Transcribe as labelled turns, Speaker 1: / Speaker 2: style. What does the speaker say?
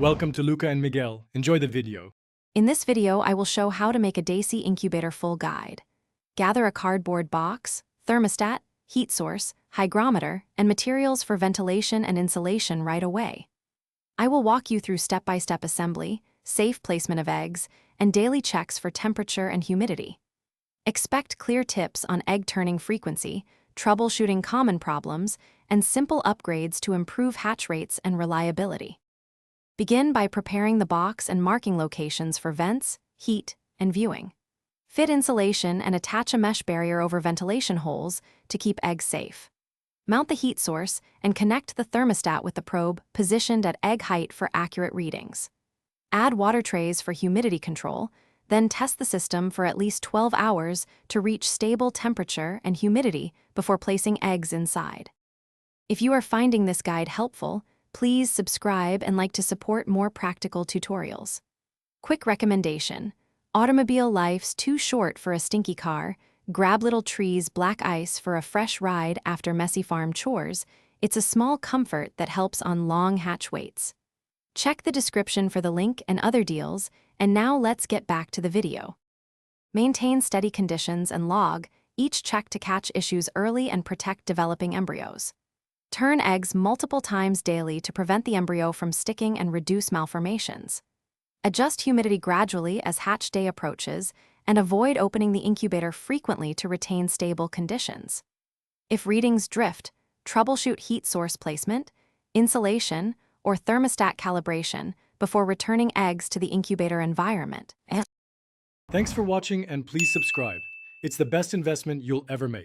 Speaker 1: Welcome to Luca and Miguel. Enjoy the video.
Speaker 2: In this video, I will show how to make a Desi Incubator full guide. Gather a cardboard box, thermostat, heat source, hygrometer, and materials for ventilation and insulation right away. I will walk you through step-by-step assembly, safe placement of eggs, and daily checks for temperature and humidity. Expect clear tips on egg turning frequency, troubleshooting common problems, and simple upgrades to improve hatch rates and reliability. Begin by preparing the box and marking locations for vents, heat, and viewing. Fit insulation and attach a mesh barrier over ventilation holes to keep eggs safe. Mount the heat source and connect the thermostat with the probe positioned at egg height for accurate readings. Add water trays for humidity control, then test the system for at least 12 hours to reach stable temperature and humidity before placing eggs inside. If you are finding this guide helpful, please subscribe and like to support more practical tutorials. Quick recommendation: automobile life's too short for a stinky car. Grab Little Tree's black ice for a fresh ride after messy farm chores. It's a small comfort that helps on long hatch waits. Check the description for the link and other deals, and now let's get back to the video. Maintain steady conditions and log each check to catch issues early and protect developing embryos. Turn eggs multiple times daily to prevent the embryo from sticking and reduce malformations. Adjust humidity gradually as hatch day approaches, and avoid opening the incubator frequently to retain stable conditions. If readings drift, troubleshoot heat source placement, insulation, or thermostat calibration before returning eggs to the incubator environment.
Speaker 1: Thanks for watching, and please subscribe. It's the best investment you'll ever make.